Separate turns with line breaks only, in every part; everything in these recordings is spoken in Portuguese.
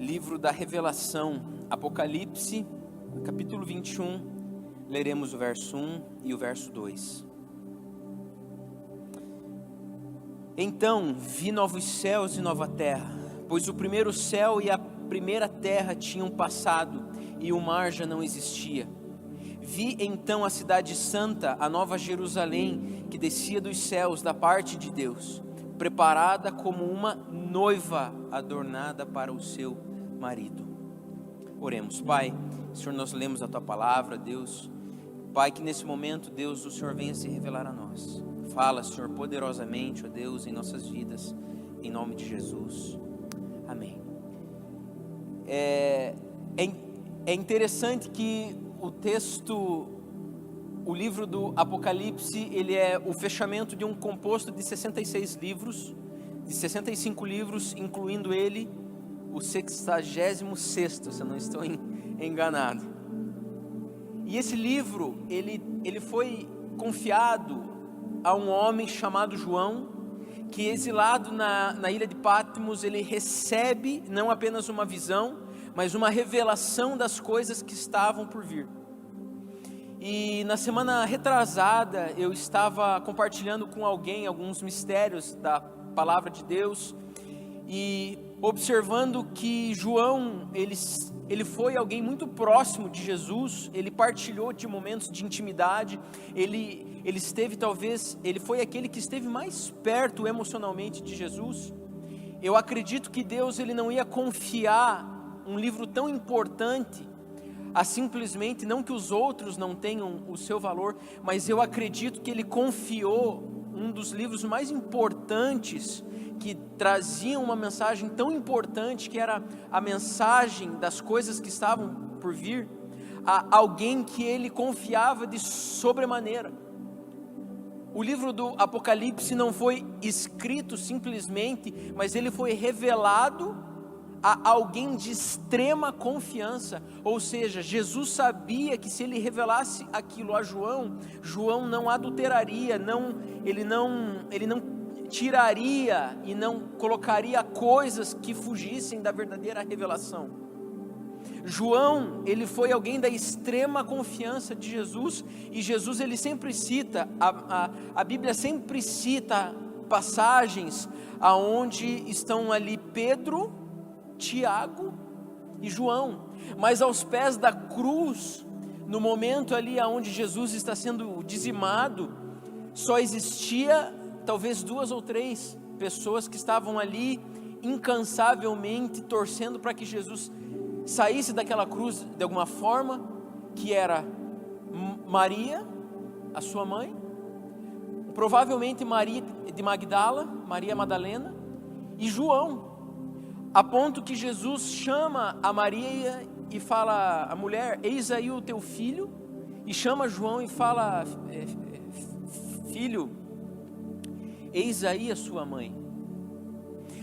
livro da Revelação, Apocalipse, capítulo 21, leremos o verso 1 e o verso 2. Então vi novos céus e nova terra, pois o primeiro céu e a primeira terra tinham passado, e o mar já não existia. Vi então a cidade santa, a nova Jerusalém, que descia dos céus da parte de Deus, preparada como uma noiva adornada para o seu marido. Oremos. Pai, Senhor, nós lemos a Tua palavra, Deus. Pai, que nesse momento, Deus, o Senhor venha se revelar a nós. Fala, Senhor, poderosamente, ó Deus, em nossas vidas, em nome de Jesus. Amém. É interessante que o texto, o livro do Apocalipse, ele é o fechamento de um composto de 66 livros, de 65 livros, incluindo ele o 66º, se eu não estou enganado. E esse livro, ele foi confiado a um homem chamado João, que exilado na ilha de Patmos, ele recebe não apenas uma visão, mas uma revelação das coisas que estavam por vir. E na semana retrasada, eu estava compartilhando com alguém alguns mistérios da palavra de Deus, e observando que João, ele foi alguém muito próximo de Jesus, ele partilhou de momentos de intimidade, ele foi aquele que esteve mais perto emocionalmente de Jesus. Eu acredito que Deus, ele não ia confiar um livro tão importante a simplesmente, não que os outros não tenham o seu valor, mas eu acredito que ele confiou um dos livros mais importantes, que traziam uma mensagem tão importante, que era a mensagem das coisas que estavam por vir, a alguém que ele confiava de sobremaneira. O livro do Apocalipse não foi escrito simplesmente, mas ele foi revelado a alguém de extrema confiança, ou seja, Jesus sabia que se ele revelasse aquilo a João, João não adulteraria, ele não tiraria e não colocaria coisas que fugissem da verdadeira revelação. João, ele foi alguém da extrema confiança de Jesus, e Jesus, ele sempre cita, a Bíblia sempre cita passagens aonde estão ali Pedro, Tiago e João, mas aos pés da cruz, no momento ali aonde Jesus está sendo dizimado, só existia talvez 2 ou 3 pessoas que estavam ali incansavelmente torcendo para que Jesus saísse daquela cruz de alguma forma, que era Maria, a sua mãe, provavelmente Maria de Magdala, Maria Madalena, e João, a ponto que Jesus chama a Maria e fala à mulher: eis aí o teu filho, e chama João e fala: filho, eis aí a sua mãe.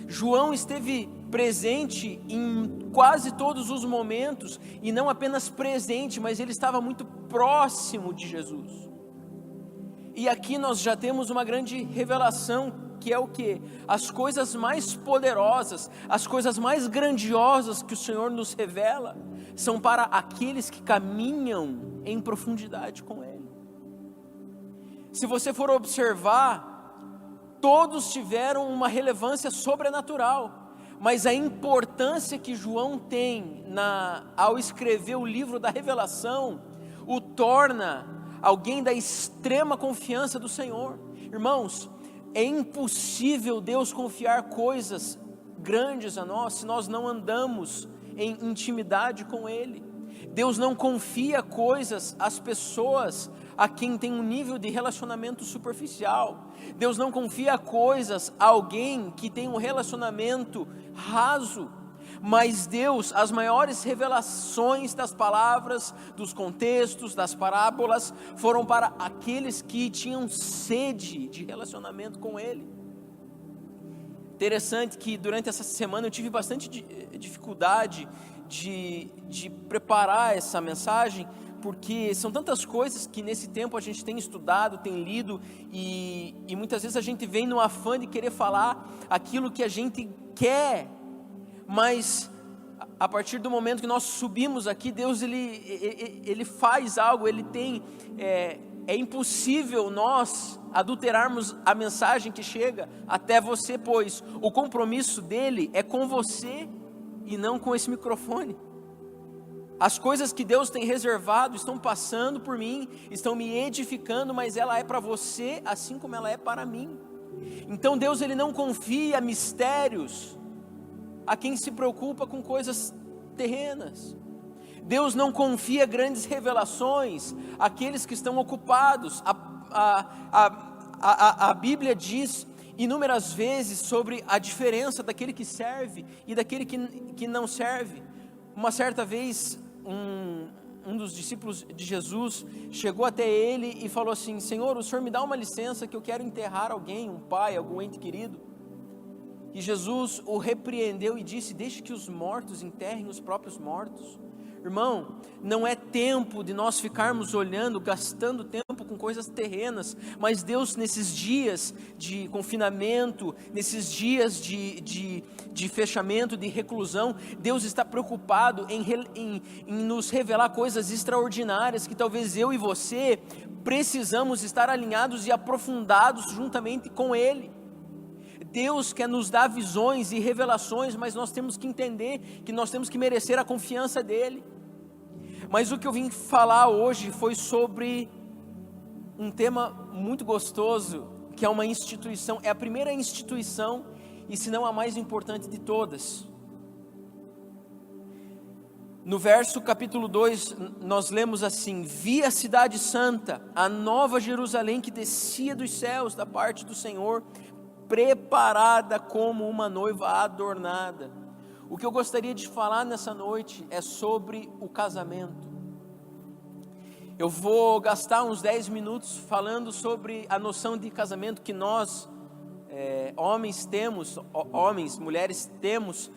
João esteve presente em quase todos os momentos, e não apenas presente, mas ele estava muito próximo de Jesus. E aqui nós já temos uma grande revelação, que é o que? As coisas mais poderosas, as coisas mais grandiosas que o Senhor nos revela, são para aqueles que caminham em profundidade com Ele. Se você for observar, todos tiveram uma relevância sobrenatural, mas a importância que João tem ao escrever o livro da Revelação, o torna alguém da extrema confiança do Senhor. Irmãos, é impossível Deus confiar coisas grandes a nós, se nós não andamos em intimidade com Ele. Deus não confia coisas às pessoas a quem tem um nível de relacionamento superficial. Deus não confia coisas a alguém que tem um relacionamento raso. Mas Deus, as maiores revelações das palavras, dos contextos, das parábolas, foram para aqueles que tinham sede de relacionamento com Ele. Interessante que durante essa semana eu tive bastante dificuldade de preparar essa mensagem, porque são tantas coisas que nesse tempo a gente tem estudado, tem lido, e muitas vezes a gente vem no afã de querer falar aquilo que a gente quer, mas a partir do momento que nós subimos aqui, Deus ele faz algo, é impossível nós adulterarmos a mensagem que chega até você, pois o compromisso dele é com você e não com esse microfone. As coisas que Deus tem reservado estão passando por mim, estão me edificando, mas ela é para você assim como ela é para mim. Então Deus ele não confia mistérios a quem se preocupa com coisas terrenas. Deus não confia grandes revelações àqueles que estão ocupados. A Bíblia diz inúmeras vezes sobre a diferença daquele que serve e daquele que não serve. Uma certa vez, um dos discípulos de Jesus chegou até ele e falou assim: Senhor, o Senhor me dá uma licença que eu quero enterrar alguém, um pai, algum ente querido. E Jesus o repreendeu e disse: deixe que os mortos enterrem os próprios mortos. Irmão, não é tempo de nós ficarmos olhando, gastando tempo com coisas terrenas, mas Deus nesses dias de confinamento, nesses dias de fechamento, de reclusão, Deus está preocupado em nos revelar coisas extraordinárias que talvez eu e você precisamos estar alinhados e aprofundados juntamente com Ele. Deus quer nos dar visões e revelações, mas nós temos que entender que nós temos que merecer a confiança dEle. Mas o que eu vim falar hoje foi sobre um tema muito gostoso, que é uma instituição, é a primeira instituição, e se não a mais importante de todas. No verso capítulo 2, nós lemos assim: vi a cidade santa, a nova Jerusalém que descia dos céus da parte do Senhor, preparada como uma noiva adornada. O que eu gostaria de falar nessa noite é sobre o casamento. Eu vou gastar uns 10 minutos falando sobre a noção de casamento que nós, homens temos, homens, mulheres temos,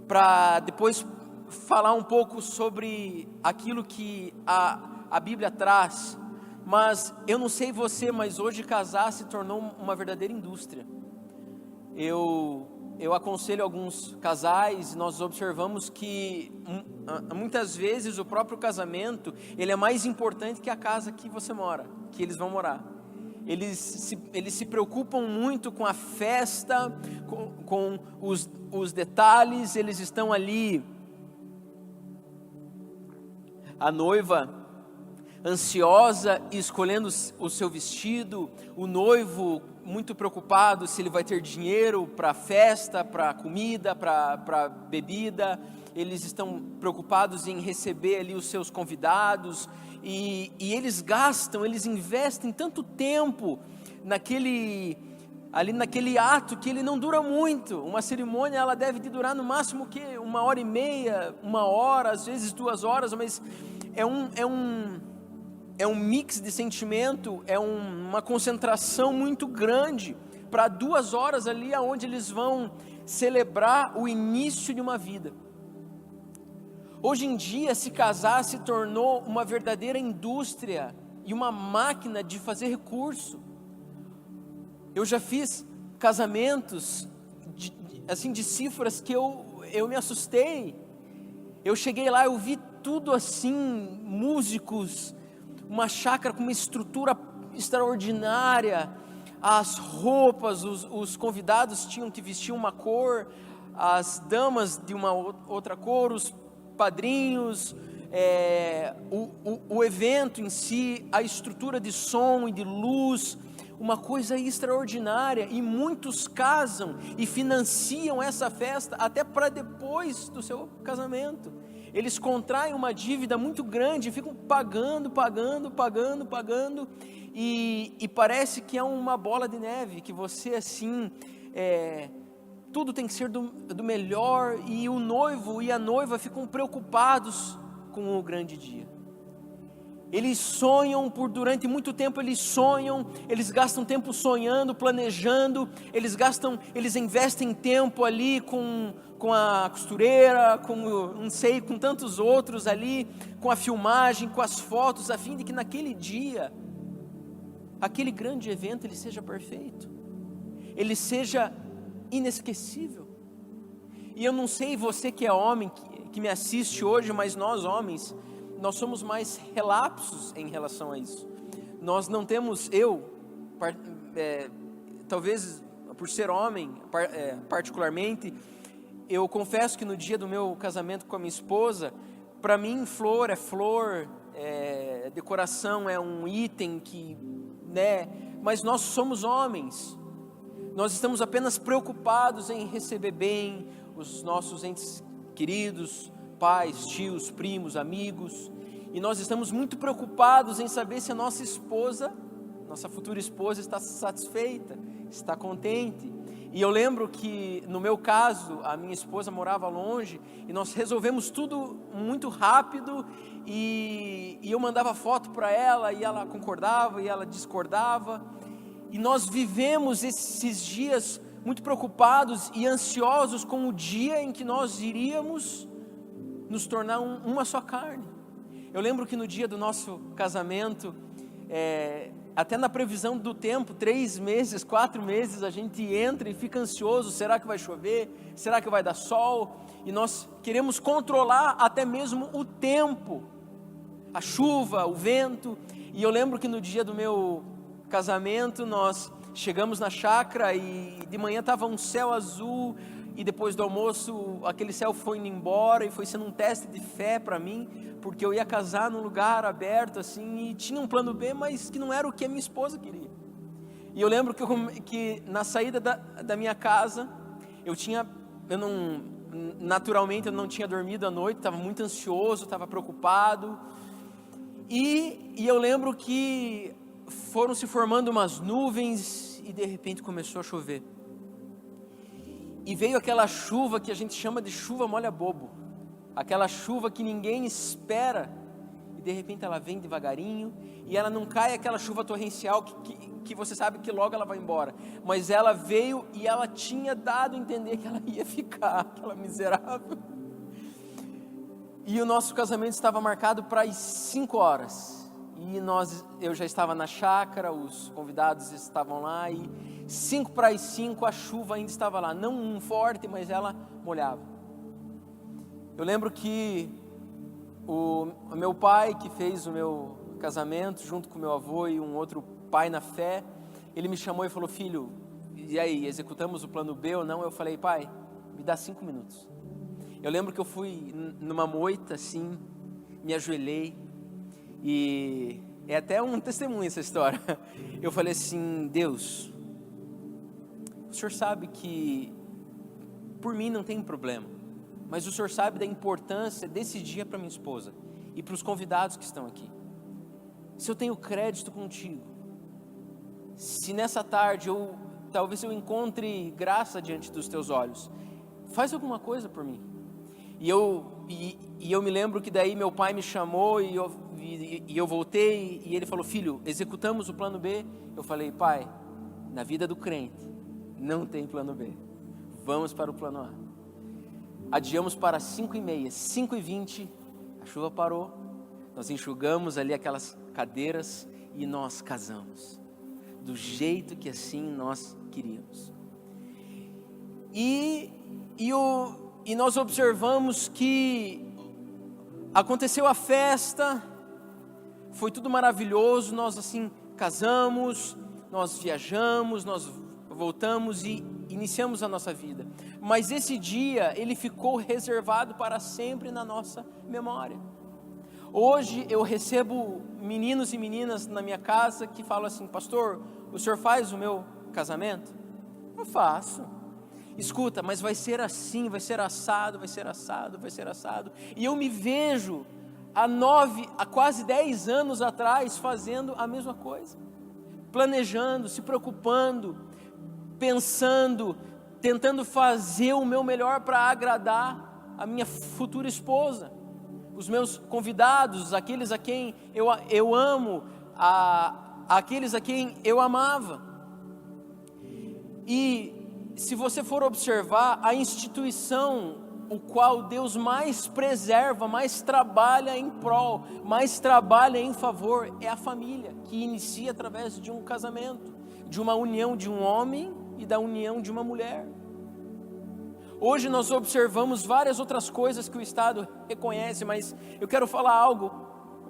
para depois falar um pouco sobre aquilo que a Bíblia traz. Mas eu não sei você, mas hoje casar se tornou uma verdadeira indústria. Eu aconselho alguns casais, nós observamos que muitas vezes o próprio casamento, ele é mais importante que a casa que você mora, que eles vão morar. Eles se preocupam muito com a festa, com os detalhes, eles estão ali, a noiva ansiosa, escolhendo o seu vestido, o noivo muito preocupado se ele vai ter dinheiro para festa, para comida, para bebida. Eles estão preocupados em receber ali os seus convidados, e eles investem tanto tempo naquele ato que ele não dura muito. Uma cerimônia ela deve durar no máximo 1h30, 1 hora, às vezes 2 horas, mas é um mix de sentimento, é uma concentração muito grande para 2 horas ali aonde eles vão celebrar o início de uma vida. Hoje em dia, se casar se tornou uma verdadeira indústria e uma máquina de fazer recurso. Eu já fiz casamentos de cifras que eu me assustei. Eu cheguei lá, eu vi tudo assim, músicos, uma chácara com uma estrutura extraordinária, as roupas, os convidados tinham que vestir uma cor, as damas de uma outra cor, os padrinhos, o evento em si, a estrutura de som e de luz, uma coisa extraordinária, e muitos casam e financiam essa festa até para depois do seu casamento. Eles contraem uma dívida muito grande, ficam pagando, e parece que é uma bola de neve, que você assim, tudo tem que ser do melhor, e o noivo e a noiva ficam preocupados com o grande dia. Eles sonham durante muito tempo, eles gastam tempo sonhando, planejando, eles investem tempo ali com a costureira, com tantos outros ali, com a filmagem, com as fotos, a fim de que naquele dia, aquele grande evento, ele seja perfeito, ele seja inesquecível. E eu não sei, você que é homem, que me assiste hoje, mas nós homens, nós somos mais relapsos em relação a isso. Nós não temos, talvez por ser homem, particularmente, eu confesso que no dia do meu casamento com a minha esposa, para mim flor é flor, decoração é um item que, mas nós somos homens, nós estamos apenas preocupados em receber bem os nossos entes queridos, pais, tios, primos, amigos, e nós estamos muito preocupados em saber se a nossa esposa, nossa futura esposa, está satisfeita, está contente. E eu lembro que no meu caso, a minha esposa morava longe, e nós resolvemos tudo muito rápido, e eu mandava foto para ela, e ela concordava, e ela discordava, e nós vivemos esses dias muito preocupados e ansiosos com o dia em que nós iríamos nos tornar uma só carne. Eu lembro que no dia do nosso casamento, até na previsão do tempo, 3 meses, 4 meses, a gente entra e fica ansioso, será que vai chover? Será que vai dar sol? E nós queremos controlar até mesmo o tempo, a chuva, o vento. E eu lembro que no dia do meu casamento, nós chegamos na chácara e de manhã estava um céu azul, e depois do almoço aquele céu foi indo embora, e foi sendo um teste de fé para mim, porque eu ia casar num lugar aberto assim, e tinha um plano B, mas que não era o que a minha esposa queria. E eu lembro que na saída da minha casa, naturalmente eu não tinha dormido à noite, estava muito ansioso, estava preocupado, e eu lembro que foram se formando umas nuvens, e de repente começou a chover, e veio aquela chuva que a gente chama de chuva molha bobo, aquela chuva que ninguém espera, e de repente ela vem devagarinho, e ela não cai aquela chuva torrencial que você sabe que logo ela vai embora, mas ela veio e ela tinha dado a entender que ela ia ficar, aquela miserável. E o nosso casamento estava marcado para as 5 horas, e eu já estava na chácara, os convidados estavam lá, e 5 para as 5 a chuva ainda estava lá, não forte, mas ela molhava. Eu lembro que o meu pai, que fez o meu casamento, junto com meu avô e um outro pai na fé, ele me chamou e falou: filho, e aí, executamos o plano B ou não? Eu falei: pai, me dá 5 minutos. Eu lembro que eu fui numa moita assim, me ajoelhei, e é até um testemunho essa história. Eu falei assim: Deus, o Senhor sabe que por mim não tem problema, mas o Senhor sabe da importância desse dia para minha esposa e para os convidados que estão aqui. Se eu tenho crédito contigo, se nessa tarde talvez eu encontre graça diante dos teus olhos, faz alguma coisa por mim. E eu me lembro que daí meu pai me chamou, e eu voltei, e ele falou: filho, executamos o plano B? Eu falei: pai, na vida do crente não tem plano B, vamos para o plano A. Adiamos para 5h30, 5h20, a chuva parou, nós enxugamos ali aquelas cadeiras e nós casamos, do jeito que assim nós queríamos. E nós observamos que aconteceu a festa, foi tudo maravilhoso, nós assim casamos, nós viajamos, nós voltamos e iniciamos a nossa vida. Mas esse dia, ele ficou reservado para sempre na nossa memória. Hoje eu recebo meninos e meninas na minha casa que falam assim: pastor, o senhor faz o meu casamento? Eu faço. Escuta, mas vai ser assim, vai ser assado, vai ser assado, vai ser assado. E eu me vejo há quase 10 anos atrás fazendo a mesma coisa, planejando, se preocupando, pensando, tentando fazer o meu melhor para agradar a minha futura esposa, os meus convidados, aqueles a quem eu amo, aqueles a quem eu amava. E se você for observar, a instituição o qual Deus mais preserva, mais trabalha em prol, mais trabalha em favor, é a família, que inicia através de um casamento, de uma união de um homem e da união de uma mulher. Hoje nós observamos várias outras coisas que o Estado reconhece, mas eu quero falar algo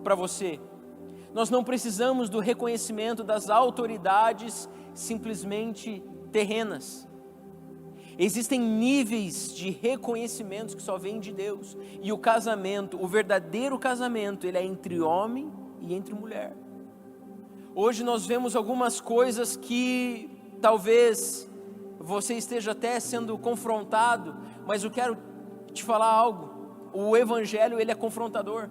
para você. Nós não precisamos do reconhecimento das autoridades simplesmente terrenas. Existem níveis de reconhecimentos que só vêm de Deus. E o casamento, o verdadeiro casamento, ele é entre homem e entre mulher. Hoje nós vemos algumas coisas que talvez você esteja até sendo confrontado, mas eu quero te falar algo. O evangelho, ele é confrontador.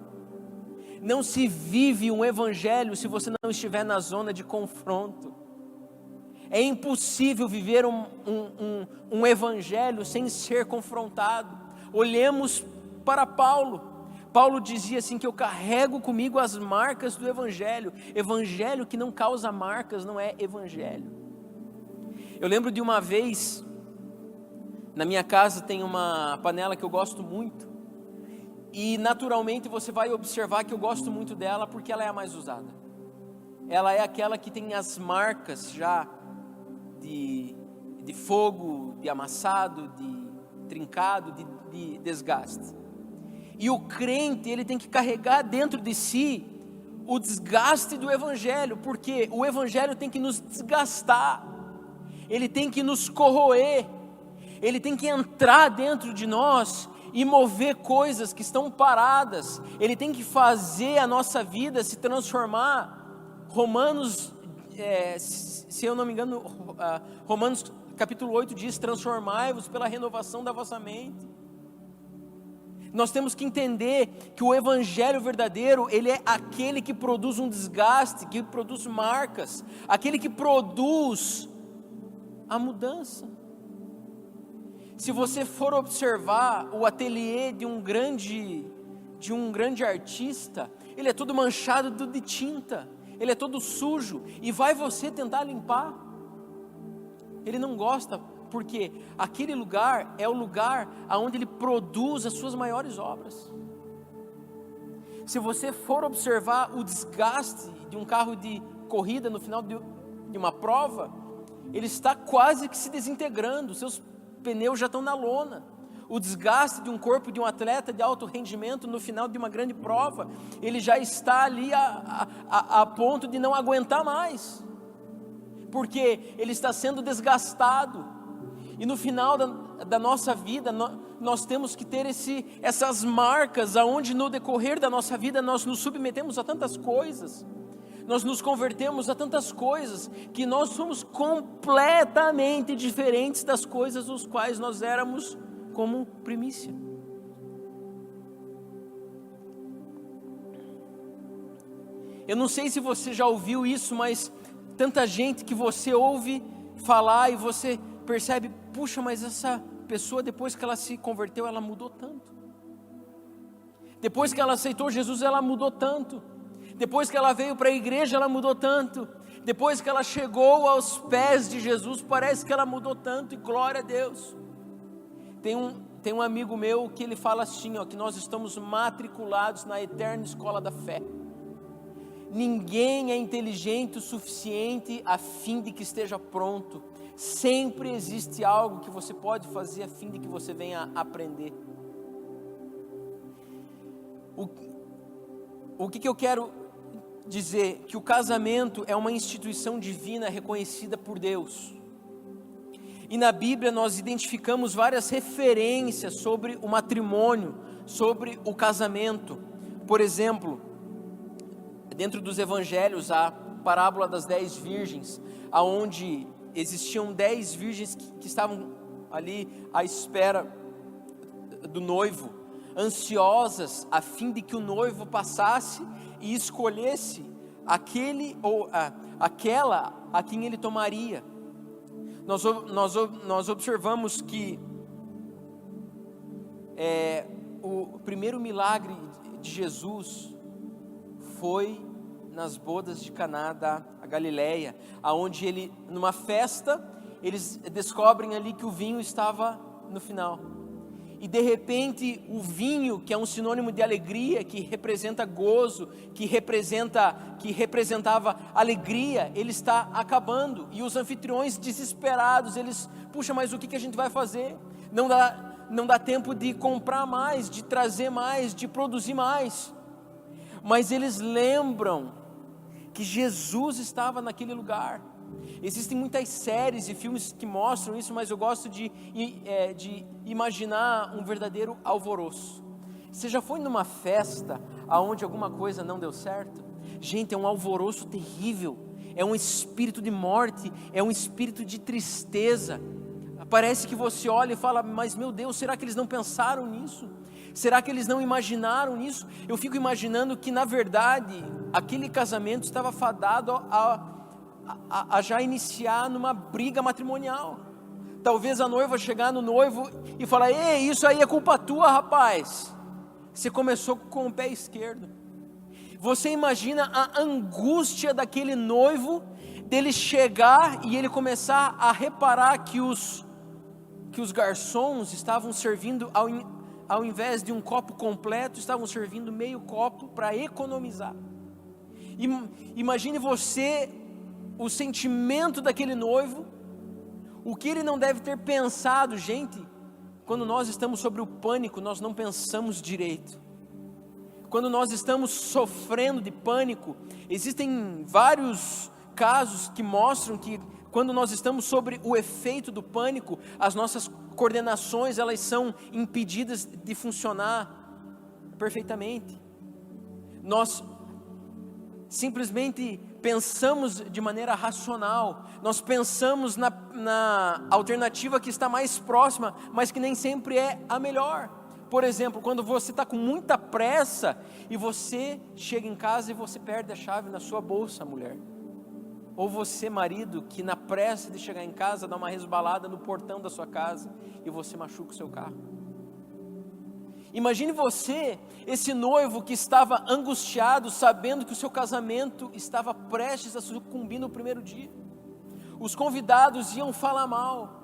Não se vive um evangelho se você não estiver na zona de confronto. É impossível viver um evangelho sem ser confrontado. Olhemos para Paulo. Paulo dizia assim, que eu carrego comigo as marcas do evangelho. Evangelho que não causa marcas não é evangelho. Eu lembro de uma vez, na minha casa tem uma panela que eu gosto muito, e naturalmente você vai observar que eu gosto muito dela porque ela é a mais usada. Ela é aquela que tem as marcas já de fogo, de amassado, de trincado, de desgaste. E o crente, ele tem que carregar dentro de si o desgaste do evangelho, porque o evangelho tem que nos desgastar. Ele tem que nos corroer, ele tem que entrar dentro de nós e mover coisas que estão paradas, ele tem que fazer a nossa vida se transformar. Romanos, se eu não me engano, Romanos capítulo 8 diz, transformai-vos pela renovação da vossa mente. Nós temos que entender que o evangelho verdadeiro, ele é aquele que produz um desgaste, que produz marcas, aquele que produz a mudança. Se você for observar o ateliê de um grande artista, ele é todo manchado de tinta, ele é todo sujo, e vai você tentar limpar, ele não gosta, porque aquele lugar é o lugar onde ele produz as suas maiores obras. Se você for observar o desgaste de um carro de corrida no final de uma prova, ele está quase que se desintegrando, seus pneus já estão na lona. O desgaste de um corpo de um atleta de alto rendimento no final de uma grande prova, ele já está ali a ponto de não aguentar mais, porque ele está sendo desgastado. E no final da nossa vida, nós temos que ter essas marcas, aonde no decorrer da nossa vida nós nos submetemos a tantas coisas, nós nos convertemos a tantas coisas, que nós somos completamente diferentes das coisas os quais nós éramos como primícia. Eu não sei se você já ouviu isso, mas tanta gente que você ouve falar e você percebe, puxa, mas essa pessoa, depois que ela se converteu, ela mudou tanto. Depois que ela aceitou Jesus, ela mudou tanto. Depois que ela veio para a igreja, ela mudou tanto. Depois que ela chegou aos pés de Jesus, parece que ela mudou tanto, e glória a Deus. Tem um amigo meu que ele fala assim, que nós estamos matriculados na eterna escola da fé. Ninguém é inteligente o suficiente a fim de que esteja pronto. Sempre existe algo que você pode fazer a fim de que você venha aprender. O que eu quero dizer? Que o casamento é uma instituição divina reconhecida por Deus. E na Bíblia nós identificamos várias referências sobre o matrimônio, sobre o casamento. Por exemplo, dentro dos evangelhos, a parábola das 10 virgens, aonde existiam 10 virgens que estavam ali à espera do noivo, ansiosas a fim de que o noivo passasse e escolhesse aquele ou aquela a quem ele tomaria. Nós observamos que o primeiro milagre de Jesus foi nas bodas de Caná da Galileia, aonde ele, numa festa, eles descobrem ali que o vinho estava no final. E de repente o vinho, que é um sinônimo de alegria, que representa gozo, que representava alegria, ele está acabando. E os anfitriões desesperados, puxa, mas o que a gente vai fazer? não dá tempo de comprar mais, de trazer mais, de produzir mais. Mas eles lembram que Jesus estava naquele lugar. Existem muitas séries e filmes que mostram isso, mas eu gosto de imaginar um verdadeiro alvoroço. Você já foi numa festa onde alguma coisa não deu certo? Gente, é um alvoroço terrível, é um espírito de morte, é um espírito de tristeza. Parece que você olha e fala, mas meu Deus, será que eles não pensaram nisso? Será que eles não imaginaram nisso? Eu fico imaginando que na verdade, aquele casamento estava fadado a já iniciar numa briga matrimonial. Talvez a noiva chegar no noivo e falar, ei, isso aí é culpa tua, rapaz. Você começou com o pé esquerdo. Você imagina a angústia daquele noivo, dele chegar e ele começar a reparar que os garçons estavam servindo, ao invés de um copo completo, estavam servindo meio copo para economizar. Imagine você, o sentimento daquele noivo, o que ele não deve ter pensado. Gente, quando nós estamos sobre o pânico, nós não pensamos direito. Quando nós estamos sofrendo de pânico, existem vários casos que mostram que quando nós estamos sobre o efeito do pânico, as nossas coordenações, elas são impedidas de funcionar perfeitamente. Nós simplesmente pensamos de maneira racional, nós pensamos na alternativa que está mais próxima, mas que nem sempre é a melhor. Por exemplo, quando você está com muita pressa e você chega em casa e você perde a chave na sua bolsa, mulher. Ou você, marido, que na pressa de chegar em casa dá uma resbalada no portão da sua casa e você machuca o seu carro. Imagine você, esse noivo que estava angustiado, sabendo que o seu casamento estava prestes a sucumbir no primeiro dia. Os convidados iam falar mal.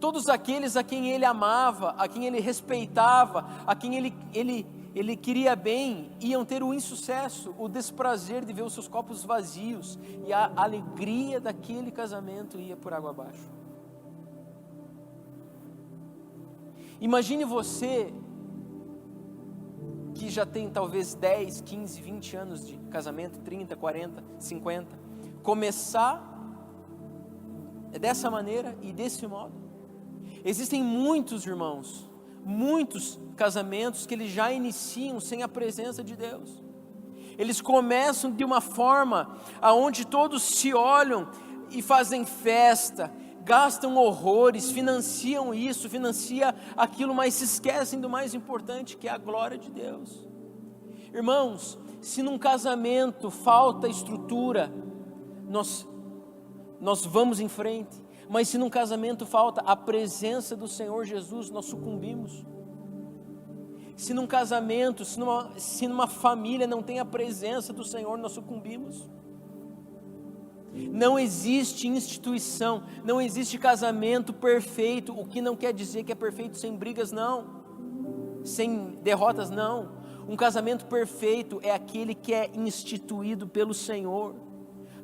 Todos aqueles a quem ele amava, a quem ele respeitava, a quem ele queria bem, iam ter o insucesso, o desprazer de ver os seus copos vazios, e a alegria daquele casamento ia por água abaixo. Imagine você, que já tem talvez 10, 15, 20 anos de casamento, 30, 40, 50, começar dessa maneira e desse modo. Existem muitos irmãos, muitos casamentos que eles já iniciam sem a presença de Deus. Eles começam de uma forma aonde todos se olham e fazem festa, gastam horrores, financiam isso, financiam aquilo, mas se esquecem do mais importante, que é a glória de Deus. Irmãos, se num casamento falta estrutura, nós vamos em frente. Mas se num casamento falta a presença do Senhor Jesus, nós sucumbimos. Se num casamento, se numa família não tem a presença do Senhor, nós sucumbimos. Não existe instituição, não existe casamento perfeito, o que não quer dizer que é perfeito sem brigas, não, sem derrotas, não. Um casamento perfeito é aquele que é instituído pelo Senhor.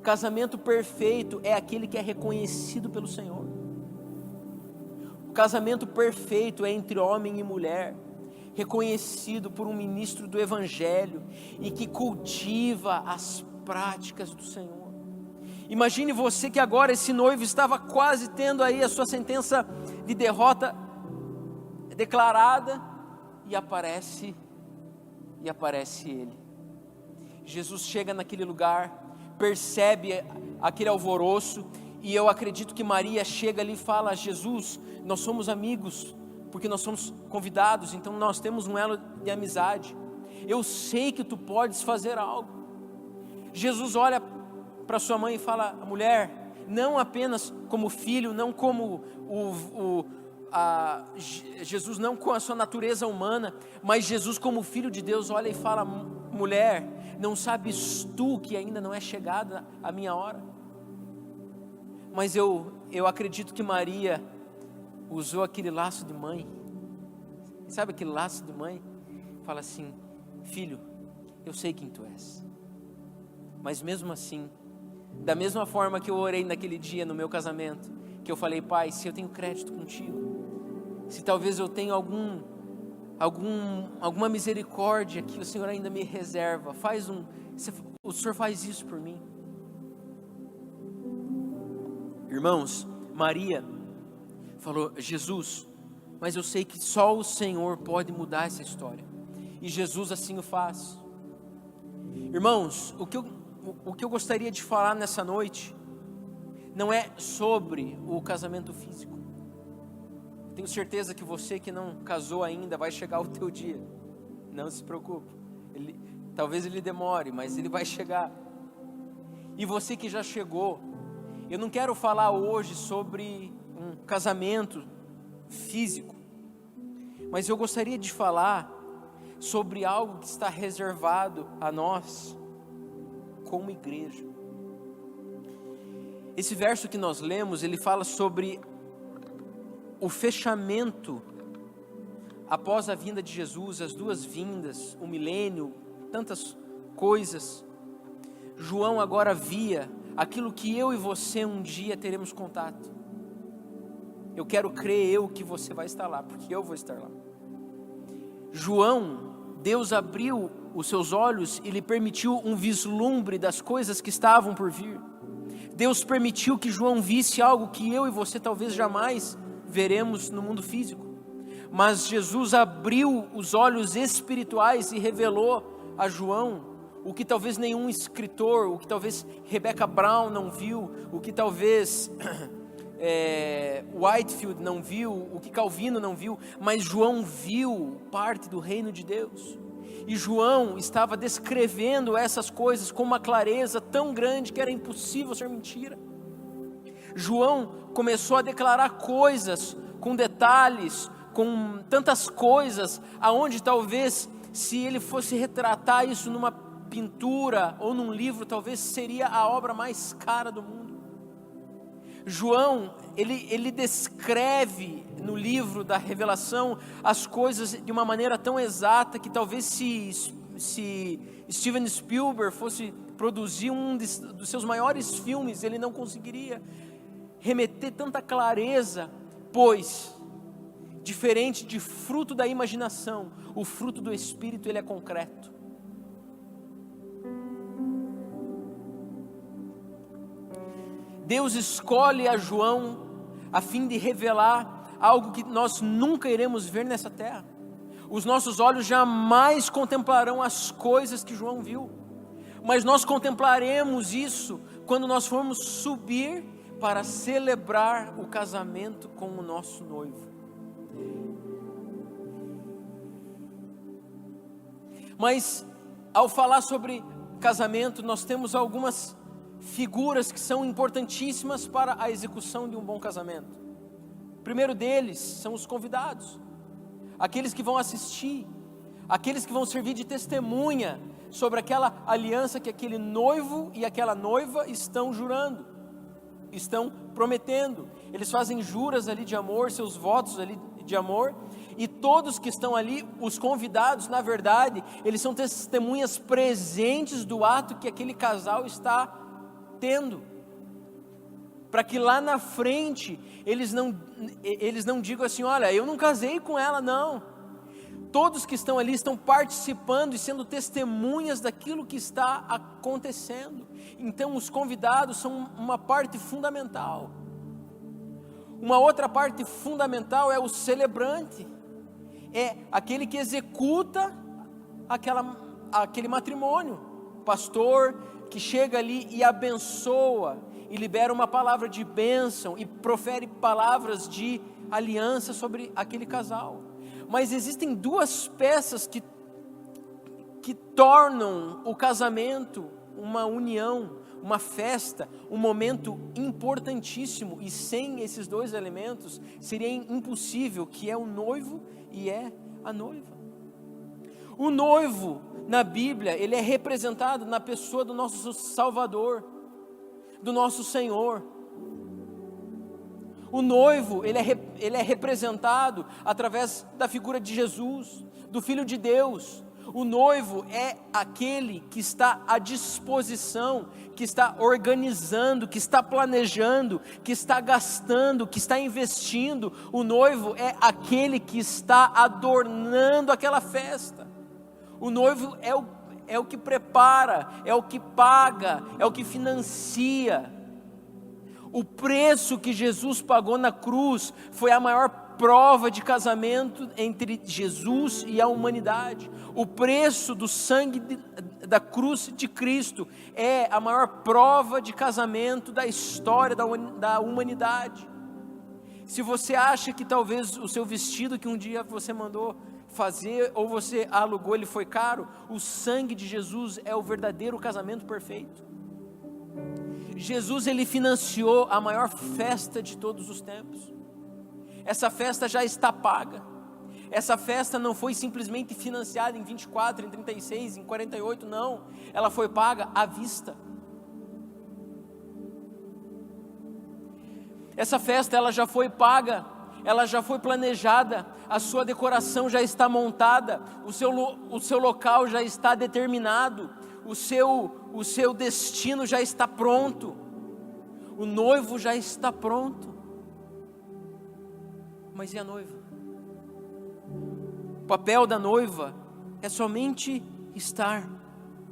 Casamento perfeito é aquele que é reconhecido pelo Senhor. O casamento perfeito é entre homem e mulher, reconhecido por um ministro do Evangelho e que cultiva as práticas do Senhor. Imagine você que agora esse noivo estava quase tendo aí a sua sentença de derrota declarada e aparece ele. Jesus chega naquele lugar, percebe aquele alvoroço, e eu acredito que Maria chega ali e fala: Jesus, nós somos amigos, porque nós somos convidados, então nós temos um elo de amizade, eu sei que tu podes fazer algo. Jesus olha para sua mãe e fala: mulher, não apenas como filho, não como Jesus não com a sua natureza humana, mas Jesus como filho de Deus, olha e fala: mulher, não sabes tu que ainda não é chegada a minha hora? Mas eu acredito que Maria usou aquele laço de mãe. Sabe aquele laço de mãe? Fala assim: filho, eu sei quem tu és, mas mesmo assim, da mesma forma que eu orei naquele dia no meu casamento, que eu falei: pai, se eu tenho crédito contigo, se talvez eu tenha alguma misericórdia que o Senhor ainda me reserva, o Senhor faz isso por mim. Irmãos, Maria falou: Jesus, mas eu sei que só o Senhor pode mudar essa história. E Jesus assim o faz. Irmãos, o que eu gostaria de falar nessa noite não é sobre o casamento físico. Tenho certeza que você que não casou ainda, vai chegar o teu dia. Não se preocupe. Talvez ele demore, mas ele vai chegar. E você que já chegou, eu não quero falar hoje sobre um casamento físico, mas eu gostaria de falar sobre algo que está reservado a nós como igreja. Esse verso que nós lemos, ele fala sobre o fechamento após a vinda de Jesus, as duas vindas, o milênio, tantas coisas. João agora via aquilo que eu e você um dia teremos contato. Eu quero crer que você vai estar lá, porque eu vou estar lá. João, Deus abriu os seus olhos e lhe permitiu um vislumbre das coisas que estavam por vir. Deus permitiu que João visse algo que eu e você talvez jamais veremos no mundo físico. Mas Jesus abriu os olhos espirituais e revelou a João o que talvez nenhum escritor, o que talvez Rebecca Brown não viu, o que talvez Whitefield não viu, o que Calvino não viu, mas João viu parte do reino de Deus. E João estava descrevendo essas coisas com uma clareza tão grande que era impossível ser mentira. João começou a declarar coisas com detalhes, com tantas coisas, aonde talvez se ele fosse retratar isso numa pintura ou num livro, talvez seria a obra mais cara do mundo. João, ele descreve no livro da Revelação as coisas de uma maneira tão exata que talvez se Steven Spielberg fosse produzir um dos seus maiores filmes, ele não conseguiria remeter tanta clareza, pois, diferente de fruto da imaginação, o fruto do Espírito ele é concreto. Deus escolhe a João a fim de revelar algo que nós nunca iremos ver nessa terra. Os nossos olhos jamais contemplarão as coisas que João viu, mas nós contemplaremos isso quando nós formos subir para celebrar o casamento com o nosso noivo. Mas ao falar sobre casamento, nós temos algumas figuras que são importantíssimas para a execução de um bom casamento. O primeiro deles são os convidados, aqueles que vão assistir, aqueles que vão servir de testemunha sobre aquela aliança que aquele noivo e aquela noiva estão jurando, estão prometendo. Eles fazem juras ali de amor, seus votos ali de amor, e todos que estão ali, os convidados, na verdade, eles são testemunhas presentes do ato que aquele casal está tendo, para que lá na frente eles não digam assim: olha, eu não casei com ela. Não, todos que estão ali estão participando e sendo testemunhas daquilo que está acontecendo. Então os convidados são uma parte fundamental. Uma outra parte fundamental é o celebrante, é aquele que executa aquele matrimônio, pastor que chega ali e abençoa, e libera uma palavra de bênção, e profere palavras de aliança sobre aquele casal. Mas existem duas peças que tornam o casamento uma união, uma festa, um momento importantíssimo, e sem esses dois elementos seria impossível, que é o noivo e é a noiva. O noivo, na Bíblia, ele é representado na pessoa do nosso Salvador, do nosso Senhor. O noivo, ele é representado através da figura de Jesus, do Filho de Deus. O noivo é aquele que está à disposição, que está organizando, que está planejando, que está gastando, que está investindo. O noivo é aquele que está adornando aquela festa. O noivo é o que prepara, é o que paga, é o que financia. O preço que Jesus pagou na cruz foi a maior prova de casamento entre Jesus e a humanidade. O preço do sangue da cruz de Cristo é a maior prova de casamento da história da humanidade. Se você acha que talvez o seu vestido que um dia você mandou fazer, ou você alugou, ele foi caro, o sangue de Jesus é o verdadeiro casamento perfeito. Jesus, ele financiou a maior festa de todos os tempos. Essa festa já está paga. Essa festa não foi simplesmente financiada em 24, em 36, em 48, não. Ela foi paga à vista. Essa festa, ela já foi paga, ela já foi planejada, a sua decoração já está montada, o seu local já está determinado, o seu destino já está pronto, o noivo já está pronto. Mas e a noiva? O papel da noiva é somente estar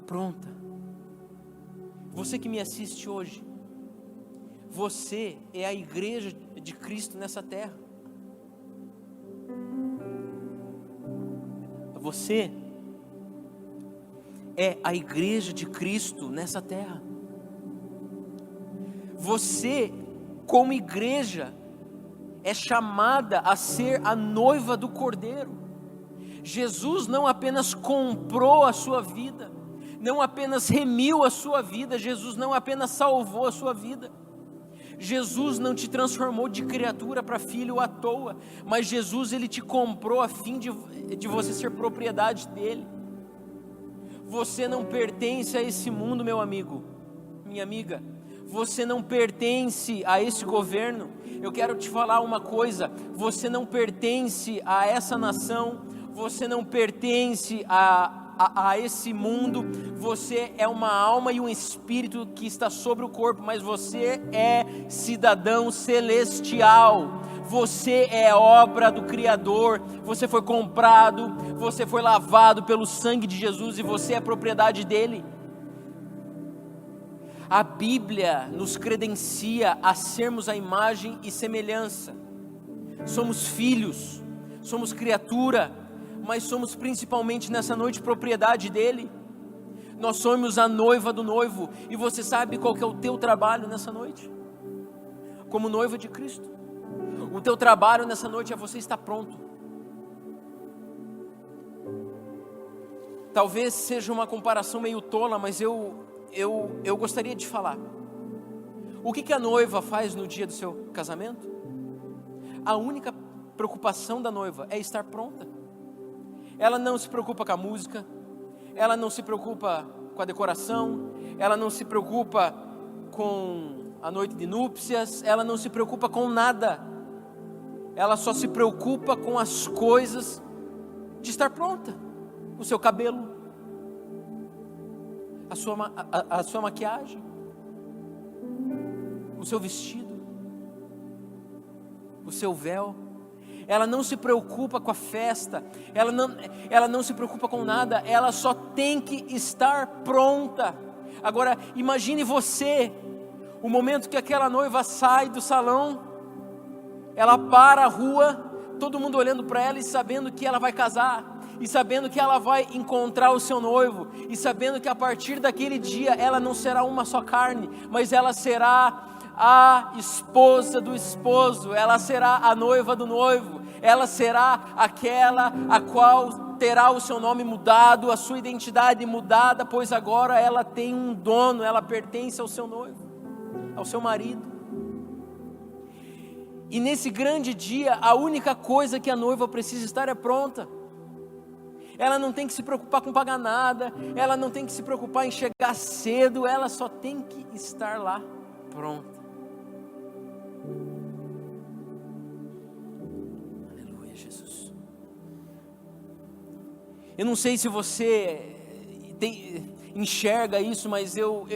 pronta. Você que me assiste hoje, você é a igreja de Cristo nessa terra. Você é a igreja de Cristo nessa terra. Você, como igreja, é chamada a ser a noiva do Cordeiro. Jesus não apenas comprou a sua vida, não apenas remiu a sua vida, Jesus não apenas salvou a sua vida. Jesus não te transformou de criatura para filho à toa, mas Jesus, ele te comprou a fim de você ser propriedade dele. Você não pertence a esse mundo, meu amigo, minha amiga. Você não pertence a esse governo. Eu quero te falar uma coisa: você não pertence a essa nação, você não pertence a esse mundo. Você é uma alma e um espírito que está sobre o corpo, mas você é cidadão celestial. Você é obra do Criador, você foi comprado, você foi lavado pelo sangue de Jesus e você é propriedade dele. A Bíblia nos credencia a sermos a imagem e semelhança. Somos filhos, somos criatura, mas somos principalmente nessa noite propriedade dele. Nós somos a noiva do noivo. E você sabe qual que é o teu trabalho nessa noite? Como noiva de Cristo, o teu trabalho nessa noite é você estar pronto. Talvez seja uma comparação meio tola, mas eu gostaria de falar. O que a noiva faz no dia do seu casamento? A única preocupação da noiva é estar pronta. Ela não se preocupa com a música, ela não se preocupa com a decoração, ela não se preocupa com a noite de núpcias, ela não se preocupa com nada. Ela só se preocupa com as coisas de estar pronta. O seu cabelo, a sua maquiagem, o seu vestido, o seu véu. Ela não se preocupa com a festa, ela não se preocupa com nada, ela só tem que estar pronta. Agora imagine você, o momento que aquela noiva sai do salão, ela para a rua, todo mundo olhando para ela e sabendo que ela vai casar, e sabendo que ela vai encontrar o seu noivo, e sabendo que a partir daquele dia ela não será uma só carne, mas ela será a esposa do esposo, ela será a noiva do noivo, ela será aquela a qual terá o seu nome mudado, a sua identidade mudada, pois agora ela tem um dono, ela pertence ao seu noivo, ao seu marido. E nesse grande dia, a única coisa que a noiva precisa estar é pronta. Ela não tem que se preocupar com pagar nada, ela não tem que se preocupar em chegar cedo, ela só tem que estar lá pronta. Aleluia, Jesus. Eu não sei se você enxerga isso, mas eu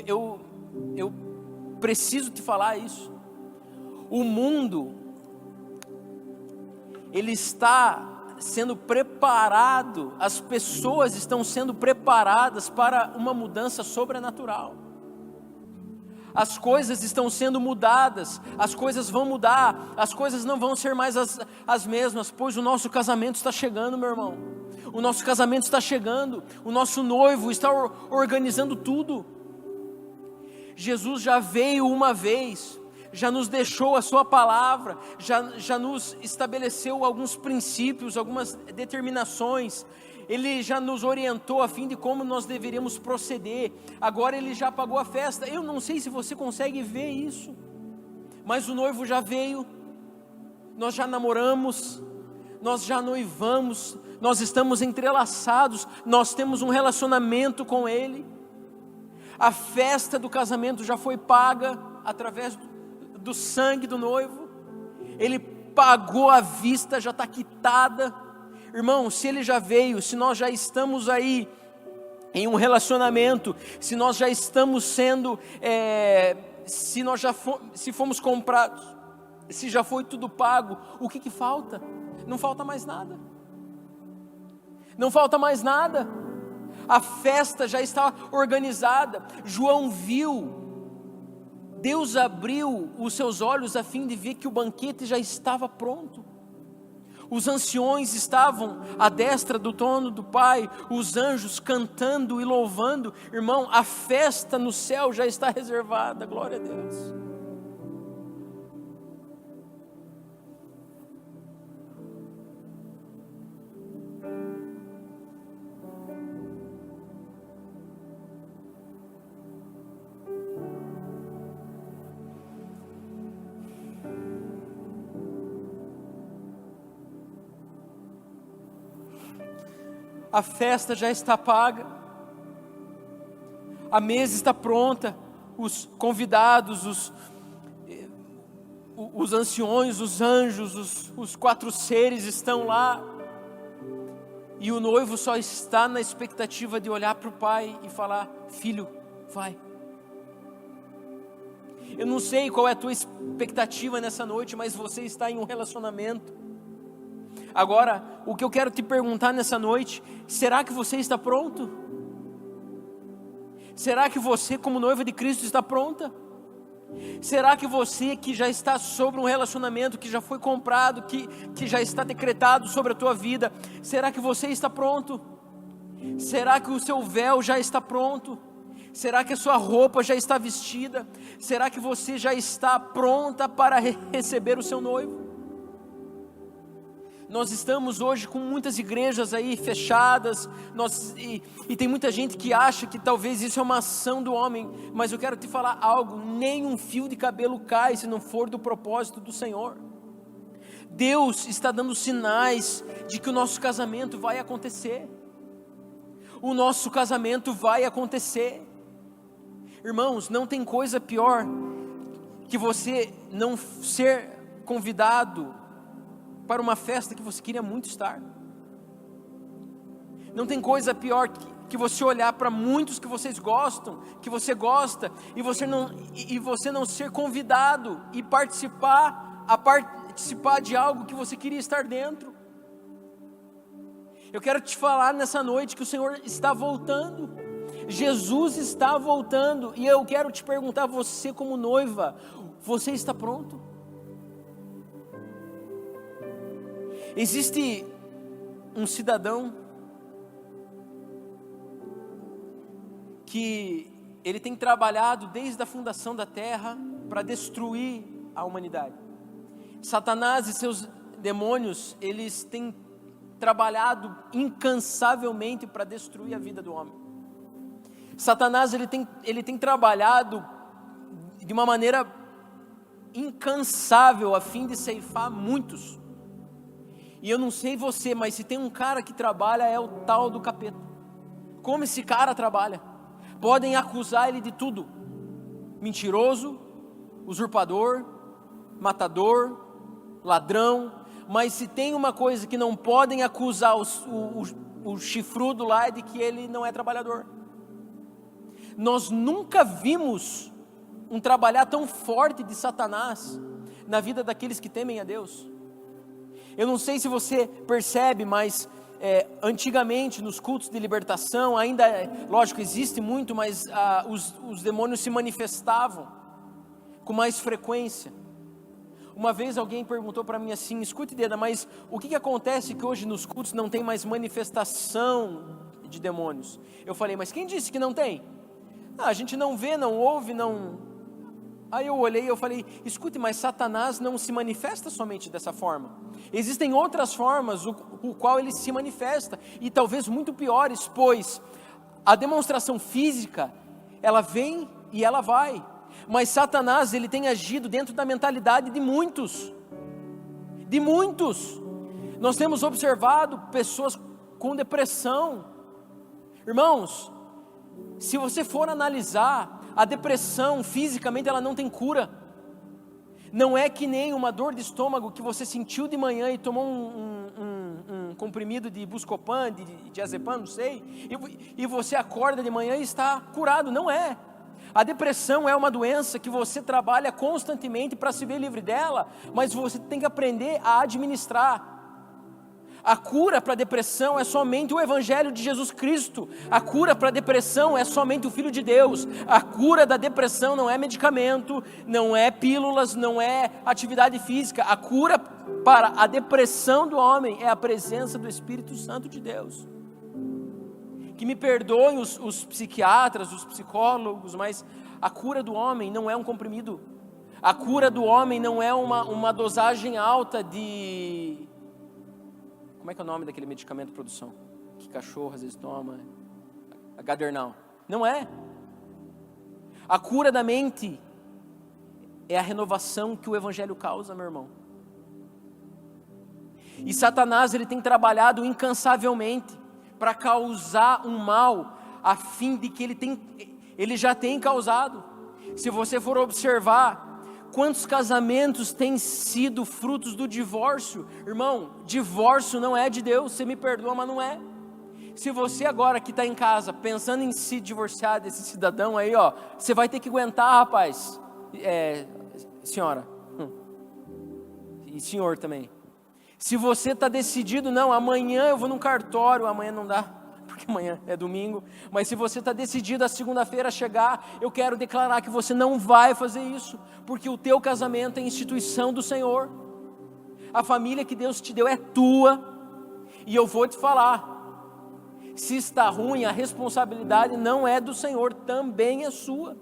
preciso te falar isso. O mundo, ele está sendo preparado, as pessoas estão sendo preparadas para uma mudança sobrenatural. As coisas estão sendo mudadas, as coisas vão mudar, as coisas não vão ser mais as mesmas, pois o nosso casamento está chegando, meu irmão. O nosso casamento está chegando, o nosso noivo está organizando tudo. Jesus já veio uma vez, já nos deixou a sua palavra, já nos estabeleceu alguns princípios, algumas determinações. Ele já nos orientou a fim de como nós deveríamos proceder. Agora Ele já pagou a festa. Eu não sei se você consegue ver isso, mas o noivo já veio, nós já namoramos, nós já noivamos, nós estamos entrelaçados, nós temos um relacionamento com Ele. A festa do casamento já foi paga através do sangue do noivo. Ele pagou à vista, já está quitada. Irmão, se Ele já veio, se nós já estamos aí em um relacionamento, se nós já estamos sendo, se fomos comprados, se já foi tudo pago, o que falta? Não falta mais nada. Não falta mais nada. A festa já está organizada. João viu, Deus abriu os seus olhos a fim de ver que o banquete já estava pronto. Os anciões estavam à destra do trono do Pai, os anjos cantando e louvando. Irmão, a festa no céu já está reservada, glória a Deus. A festa já está paga, a mesa está pronta, os convidados, os anciões, os anjos, os 4 seres estão lá, e o noivo só está na expectativa de olhar para o pai e falar: filho, vai. Eu não sei qual é a tua expectativa nessa noite, mas você está em um relacionamento. Agora, o que eu quero te perguntar nessa noite: será que você está pronto? Será que você, como noiva de Cristo, está pronta? Será que você que já está sobre um relacionamento, que já foi comprado, que já está decretado sobre a tua vida, será que você está pronto? Será que o seu véu já está pronto? Será que a sua roupa já está vestida? Será que você já está pronta para receber o seu noivo? Nós estamos hoje com muitas igrejas aí fechadas, e tem muita gente que acha que talvez isso é uma ação do homem, mas eu quero te falar algo: nem um fio de cabelo cai se não for do propósito do Senhor. Deus está dando sinais de que o nosso casamento vai acontecer. O nosso casamento vai acontecer. Irmãos, não tem coisa pior que você não ser convidado para uma festa que você queria muito estar. Não tem coisa pior que você olhar para muitos que vocês gostam, que você gosta, e você não ser convidado e participar de algo que você queria estar dentro. Eu quero te falar nessa noite que o Senhor está voltando. Jesus está voltando, e eu quero te perguntar, você como noiva, você está pronto? Existe um cidadão que ele tem trabalhado desde a fundação da terra para destruir a humanidade. Satanás e seus demônios, eles têm trabalhado incansavelmente para destruir a vida do homem. Satanás, ele tem trabalhado de uma maneira incansável a fim de ceifar muitos. E eu não sei você, mas se tem um cara que trabalha, é o tal do capeta. Como esse cara trabalha? Podem acusar ele de tudo: mentiroso, usurpador, matador, ladrão. Mas se tem uma coisa que não podem acusar o chifrudo lá é de que ele não é trabalhador. Nós nunca vimos um trabalhar tão forte de Satanás na vida daqueles que temem a Deus. Eu não sei se você percebe, mas antigamente nos cultos de libertação, ainda, lógico, existe muito, mas os demônios se manifestavam com mais frequência. Uma vez alguém perguntou para mim assim: escute, Deda, mas o que acontece que hoje nos cultos não tem mais manifestação de demônios? Eu falei: mas quem disse que não tem? A gente não vê, não ouve, não... Aí eu olhei e eu falei: escute, mas Satanás não se manifesta somente dessa forma. Existem outras formas o qual ele se manifesta, e talvez muito piores, pois a demonstração física, ela vem e ela vai. Mas Satanás, ele tem agido dentro da mentalidade de muitos. De muitos. Nós temos observado pessoas com depressão. Irmãos, se você for analisar, a depressão, fisicamente, ela não tem cura. Não é que nem uma dor de estômago que você sentiu de manhã e tomou um comprimido de Buscopan, de diazepam, não sei, e você acorda de manhã e está curado. Não é. A depressão é uma doença que você trabalha constantemente para se ver livre dela, mas você tem que aprender a administrar. A cura para a depressão é somente o Evangelho de Jesus Cristo. A cura para a depressão é somente o Filho de Deus. A cura da depressão não é medicamento, não é pílulas, não é atividade física. A cura para a depressão do homem é a presença do Espírito Santo de Deus. Que me perdoem os psiquiatras, os psicólogos, mas a cura do homem não é um comprimido. A cura do homem não é uma dosagem alta de... Como é que é o nome daquele medicamento de produção? Que cachorro às vezes toma? A Gadernal. Não é. A cura da mente é a renovação que o Evangelho causa, meu irmão. E Satanás, ele tem trabalhado incansavelmente para causar um mal, a fim de que ele já tem causado. Se você for observar, quantos casamentos têm sido frutos do divórcio? Irmão, divórcio não é de Deus, você me perdoa, mas não é. Se você agora que está em casa, pensando em se divorciar desse cidadão aí, ó, você vai ter que aguentar, rapaz, senhora, e senhor também. Se você está decidido, não, amanhã eu vou num cartório, amanhã não dá, porque amanhã é domingo, mas se você está decidido a segunda-feira chegar, eu quero declarar que você não vai fazer isso, porque o teu casamento é instituição do Senhor. A família que Deus te deu é tua, e eu vou te falar, se está ruim, a responsabilidade não é do Senhor, também é sua.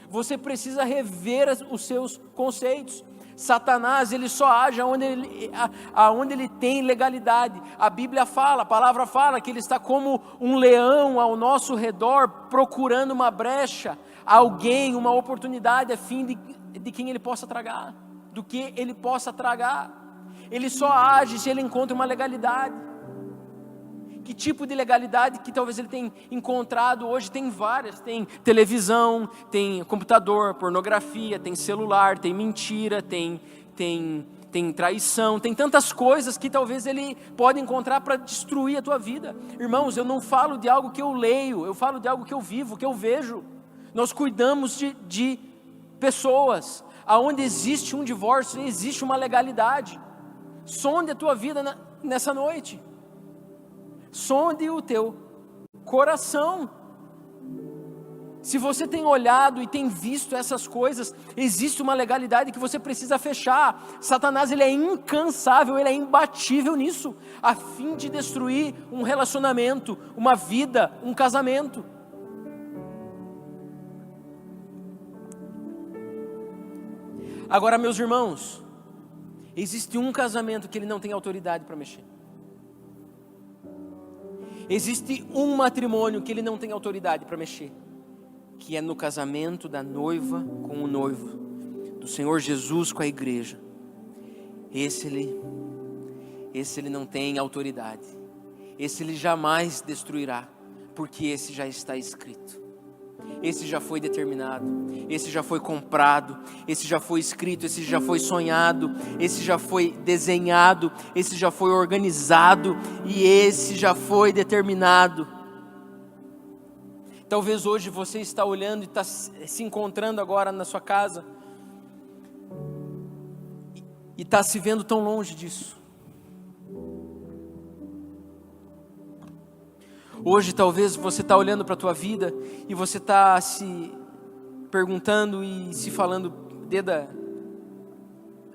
Você precisa rever os seus conceitos. Satanás, ele só age aonde ele tem legalidade. A Bíblia fala, a palavra fala que ele está como um leão ao nosso redor, procurando uma brecha, alguém, uma oportunidade a fim de quem ele possa tragar, do que ele possa tragar. Ele só age se ele encontra uma legalidade. Que tipo de legalidade que talvez ele tenha encontrado hoje? Tem várias, tem televisão, tem computador, pornografia, tem celular, tem mentira, tem traição, tem tantas coisas que talvez ele pode encontrar para destruir a tua vida. Irmãos, eu não falo de algo que eu leio, eu falo de algo que eu vivo, que eu vejo. Nós cuidamos de pessoas, aonde existe um divórcio, existe uma legalidade. Sonde a tua vida nessa noite. Sonde o teu coração. Se você tem olhado e tem visto essas coisas, existe uma legalidade que você precisa fechar. Satanás, ele é incansável, ele é imbatível nisso, a fim de destruir um relacionamento, uma vida, um casamento. Agora, meus irmãos, existe um casamento que ele não tem autoridade para mexer. Existe um matrimônio que ele não tem autoridade para mexer, que é no casamento da noiva com o noivo, do Senhor Jesus com a igreja. Esse ele não tem autoridade, esse ele jamais destruirá, porque esse já está escrito. esse já foi determinado, esse já foi comprado, esse já foi escrito, esse já foi sonhado, esse já foi desenhado, esse já foi organizado e esse já foi determinado. Talvez hoje você está olhando e está se encontrando agora na sua casa e está se vendo tão longe disso. Hoje talvez você está olhando para a tua vida e você está se perguntando e se falando, Deda,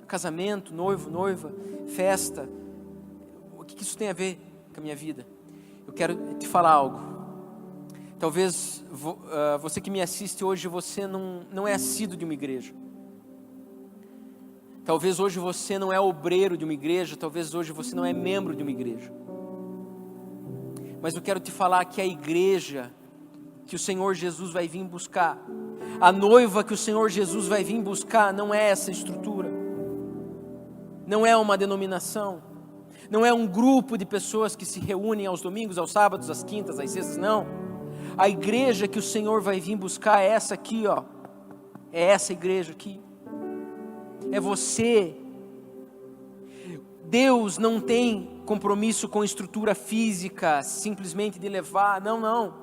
casamento, noivo, noiva, festa, o que isso tem a ver com a minha vida? Eu quero te falar algo. Talvez você que me assiste hoje, você não é assíduo de uma igreja. Talvez hoje você não é obreiro de uma igreja, talvez hoje você não é membro de uma igreja. Mas eu quero te falar que a igreja que o Senhor Jesus vai vir buscar, a noiva que o Senhor Jesus vai vir buscar, não é essa estrutura, não é uma denominação, não é um grupo de pessoas que se reúnem aos domingos, aos sábados, às quintas, às sextas, não. A igreja que o Senhor vai vir buscar é essa aqui, ó. É essa igreja aqui. É você. Deus não tem compromisso com estrutura física, simplesmente de levar, não.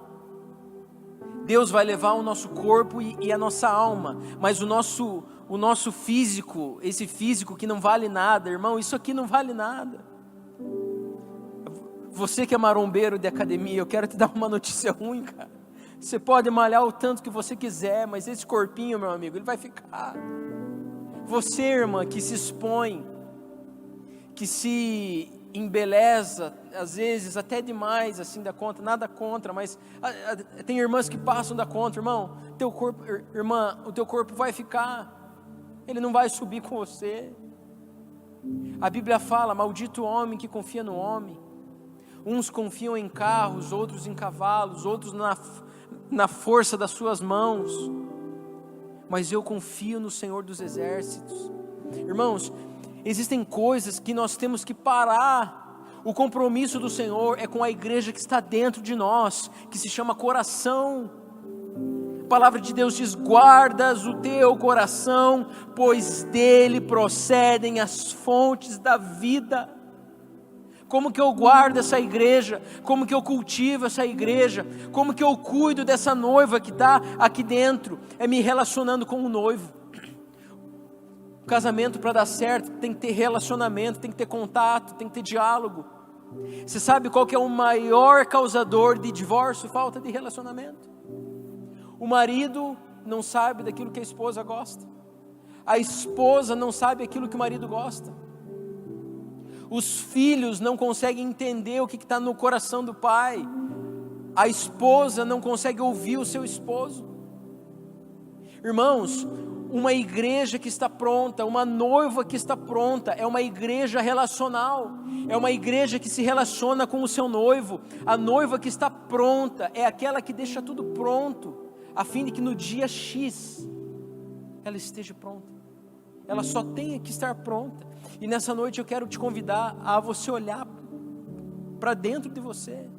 Deus vai levar o nosso corpo e a nossa alma, mas o nosso físico, esse físico que não vale nada, irmão, isso aqui não vale nada. Você que é marombeiro de academia, eu quero te dar uma notícia ruim, cara. Você pode malhar o tanto que você quiser, mas esse corpinho, meu amigo, ele vai ficar. Você, irmã, que se expõe, que se embeleza, às vezes até demais, assim, da conta, nada contra, mas tem irmãs que passam da conta, irmão, teu corpo, irmã, o teu corpo vai ficar, ele não vai subir com você. A Bíblia fala, maldito o homem que confia no homem. Uns confiam em carros, outros em cavalos, outros na força das suas mãos, mas eu confio no Senhor dos Exércitos. Irmãos, existem coisas que nós temos que parar. O compromisso do Senhor é com a igreja que está dentro de nós, que se chama coração. A palavra de Deus diz, guardas o teu coração, pois dele procedem as fontes da vida. Como que eu guardo essa igreja? Como que eu cultivo essa igreja? Como que eu cuido dessa noiva que está aqui dentro? É me relacionando com o noivo. O casamento, para dar certo, tem que ter relacionamento, tem que ter contato, tem que ter diálogo. Você sabe qual que é o maior causador de divórcio? Falta de relacionamento. O marido não sabe daquilo que a esposa gosta. A esposa não sabe aquilo que o marido gosta. Os filhos não conseguem entender o que está no coração do pai. A esposa não consegue ouvir o seu esposo. Irmãos, uma igreja que está pronta, uma noiva que está pronta, é uma igreja relacional, é uma igreja que se relaciona com o seu noivo. A noiva que está pronta é aquela que deixa tudo pronto, a fim de que no dia X ela esteja pronta. Ela só tem que estar pronta. E nessa noite eu quero te convidar a você olhar para dentro de você.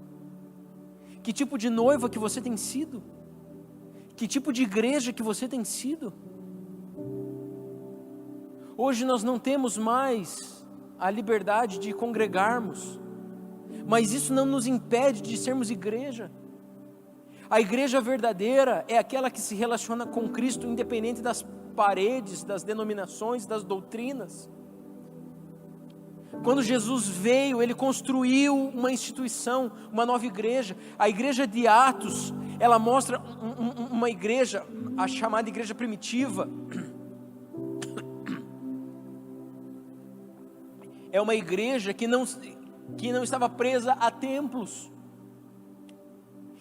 Que tipo de noiva que você tem sido? Que tipo de igreja que você tem sido? Hoje nós não temos mais a liberdade de congregarmos, mas isso não nos impede de sermos igreja. A igreja verdadeira é aquela que se relaciona com Cristo, independente das paredes, das denominações, das doutrinas. Quando Jesus veio, Ele construiu uma instituição, uma nova igreja. A igreja de Atos, ela mostra uma igreja, a chamada igreja primitiva. É uma igreja que não estava presa a templos.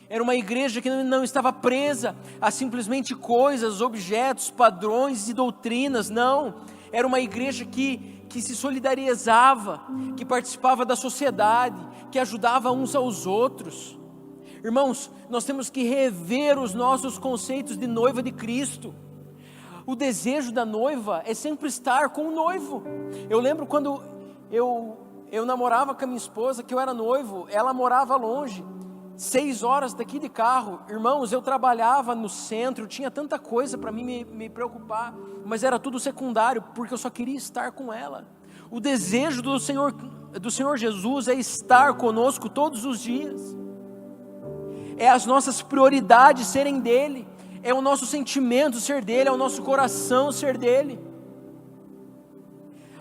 Era uma igreja que não estava presa a simplesmente coisas, objetos, padrões e doutrinas, não. Era uma igreja que se solidarizava, que participava da sociedade, que ajudava uns aos outros. Irmãos, nós temos que rever os nossos conceitos de noiva de Cristo. O desejo da noiva é sempre estar com o noivo. Eu lembro quando eu namorava com a minha esposa, que eu era noivo, ela morava longe. 6 horas daqui de carro. Irmãos, eu trabalhava no centro, tinha tanta coisa para mim me preocupar, mas era tudo secundário, porque eu só queria estar com ela. O desejo do Senhor Jesus é estar conosco todos os dias, é as nossas prioridades serem dele, é o nosso sentimento ser dele, é o nosso coração ser dele.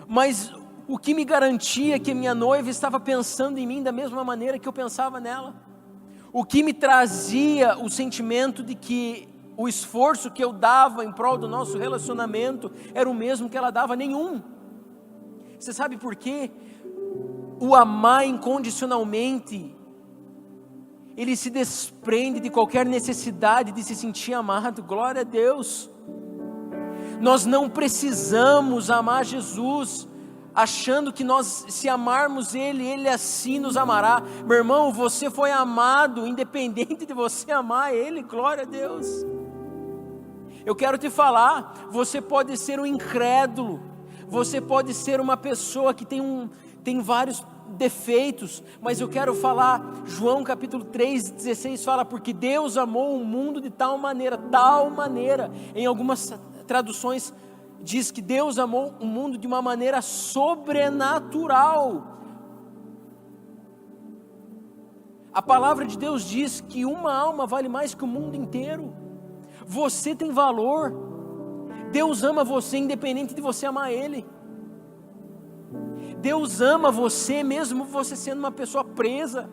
Mas o que me garantia que minha noiva estava pensando em mim da mesma maneira que eu pensava nela? O que me trazia o sentimento de que o esforço que eu dava em prol do nosso relacionamento era o mesmo que ela dava? Nenhum. Você sabe por quê? O amar incondicionalmente, ele se desprende de qualquer necessidade de se sentir amado. Glória a Deus. Nós não precisamos amar Jesus achando que nós, se amarmos Ele, Ele assim nos amará. Meu irmão, você foi amado independente de você amar Ele. Glória a Deus. Eu quero te falar, você pode ser um incrédulo, você pode ser uma pessoa que tem vários defeitos, mas eu quero falar, João capítulo 3,16 fala, porque Deus amou o mundo de tal maneira, em algumas traduções diz que Deus amou o mundo de uma maneira sobrenatural. A palavra de Deus diz que uma alma vale mais que o mundo inteiro. Você tem valor. Deus ama você independente de você amar Ele. Deus ama você mesmo você sendo uma pessoa presa,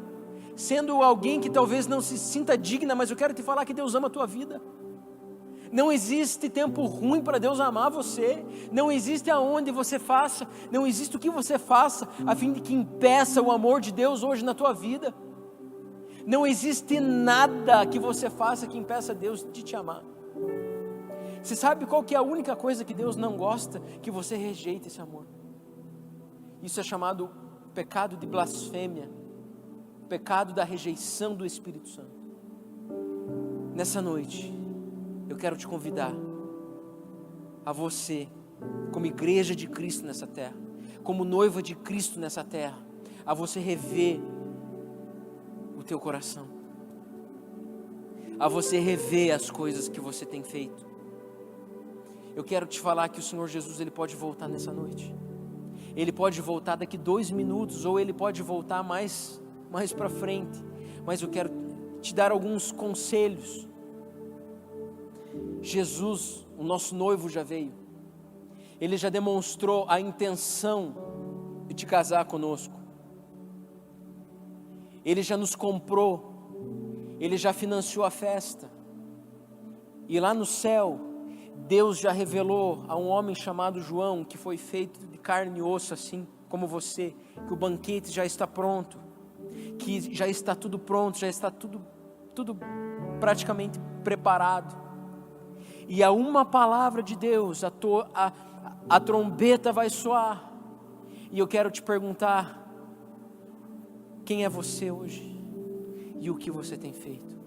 sendo alguém que talvez não se sinta digna, mas eu quero te falar que Deus ama a tua vida. Não existe tempo ruim para Deus amar você. Não existe aonde você faça, não existe o que você faça a fim de que impeça o amor de Deus hoje na tua vida. Não existe nada que você faça que impeça Deus de te amar. Você sabe qual que é a única coisa que Deus não gosta? Que você rejeite esse amor. Isso é chamado pecado de blasfêmia, pecado da rejeição do Espírito Santo. Nessa noite, eu quero te convidar a você, como igreja de Cristo nessa terra, como noiva de Cristo nessa terra, a você rever o teu coração, a você rever as coisas que você tem feito. Eu quero te falar que o Senhor Jesus, Ele pode voltar nessa noite. Ele pode voltar daqui 2 minutos, ou Ele pode voltar mais para frente, mas eu quero te dar alguns conselhos. Jesus, o nosso noivo, já veio. Ele já demonstrou a intenção de te casar conosco. Ele já nos comprou. Ele já financiou a festa. E lá no céu, Deus já revelou a um homem chamado João, que foi feito de carne e osso, assim como você, que o banquete já está pronto, que já está tudo pronto, já está tudo praticamente preparado. E a uma palavra de Deus, a trombeta vai soar. E eu quero te perguntar, quem é você hoje? E o que você tem feito?